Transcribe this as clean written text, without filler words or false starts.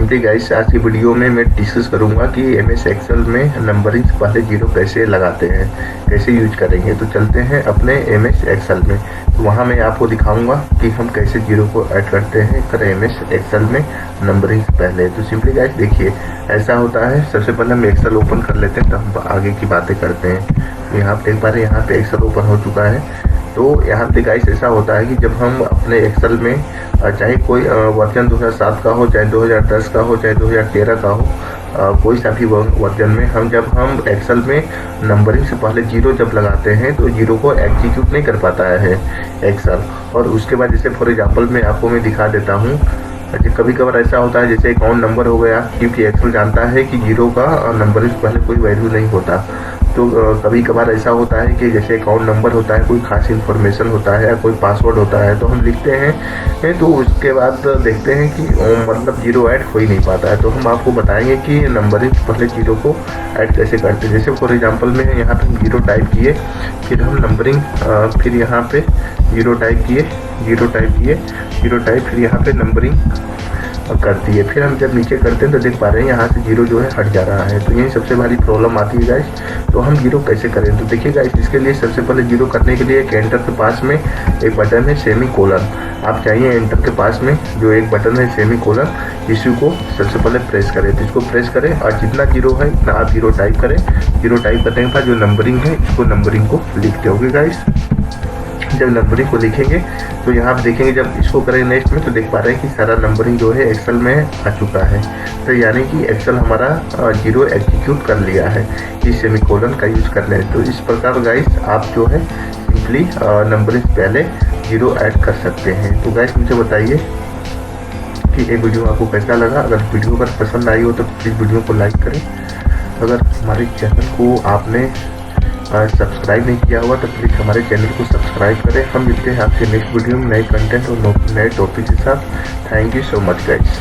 Simply guys आज की video में मैं डिस्कस करूंगा कि एमएस एक्सेल में नंबरिंग से पहले जीरो कैसे लगाते हैं, कैसे यूज करेंगे। तो चलते हैं अपने एमएस एक्सेल में। तो वहां मैं आपको दिखाऊंगा कि हम कैसे जीरो को ऐड करते हैं कर एमएस एक्सेल में नंबरिंग से पहले। तो सिंपली गाइस देखिए ऐसा होता है। सबसे पहले हम एक्सेल ओपन कर लेते हैं, तो हम आगे की बातें करते हैं। यहाँ आप देख पा रहे हैं यहाँ पे एक्सेल ओपन हो चुका है। तो यहाँ पे गाइस ऐसा होता है कि जब हम अपने एक्सेल में चाहे कोई वर्जन 2007 का हो, चाहे 2010 का हो, चाहे 2013 का हो, कोई सा भी वर्जन में जब हम एक्सेल में नंबरिंग से पहले जीरो जब लगाते हैं तो जीरो को एग्जीक्यूट नहीं कर पाता है एक्सेल। और उसके बाद जैसे फॉर एग्जांपल में आपको मैं दिखा देता हूँ। कभी कभार ऐसा होता है जैसे अकाउंट नंबर हो गया, क्योंकि एक्सेल जानता है कि जीरो का नंबरिंग से पहले कोई वैल्यू नहीं होता। तो कभी कभार ऐसा होता है कि जैसे अकाउंट नंबर होता है, कोई खास इन्फॉर्मेशन होता है या कोई पासवर्ड होता है, तो हम लिखते हैं तो उसके बाद देखते हैं कि मतलब जीरो ऐड हो ही नहीं पाता है। तो हम आपको बताएंगे कि नंबरिंग से पहले जीरो को ऐड कैसे करते हैं। जैसे फॉर एग्जांपल में यहाँ पे हम जीरो टाइप किए, फिर हम नंबरिंग, फिर यहाँ पे जीरो टाइप किए, फिर यहाँ पे नंबरिंग करती है। फिर हम जब नीचे करते हैं तो देख पा रहे हैं यहाँ से जीरो जो है हट जा रहा है। तो यही सबसे बड़ी प्रॉब्लम आती है गाइस। तो हम जीरो कैसे करें, तो देखिए गाइस इसके लिए सबसे पहले जीरो करने के लिए एक एंटर के पास में एक बटन है सेमी कोलन। आप चाहिए एंटर के पास में जो एक बटन है सेमी कोलन, इसी को सबसे पहले प्रेस करें। तो इसको प्रेस करें और जितना जीरो है इतना आप जीरो टाइप करें। जीरो टाइप करने के बाद जो नंबरिंग है इसको नंबरिंग को लिखते होंगे गाइस। जब नंबरिंग को लिखेंगे तो यहाँ आप देखेंगे, जब इसको करें नेक्स्ट में तो देख पा रहे हैं कि सारा नंबरिंग जो है एक्सेल में आ चुका है। तो यानी कि एक्सेल हमारा जीरो एग्जीक्यूट कर लिया है इस सेमीकोलन का यूज कर लें। तो इस प्रकार गाइस आप जो है सिंपली नंबरिंग से पहले जीरो ऐड कर सकते हैं। तो गाइस मुझे बताइए कि ये वीडियो आपको कैसा लगा। अगर वीडियो अगर पसंद आई हो तो प्लीज़ वीडियो को लाइक करें। अगर हमारे चैनल को आपने सब्सक्राइब नहीं किया हुआ तो प्लीज़ हमारे चैनल को सब्सक्राइब करें। हम मिलते हैं आपसे नेक्स्ट वीडियो में नए कंटेंट और नए टॉपिक के साथ। Thank you so much guys.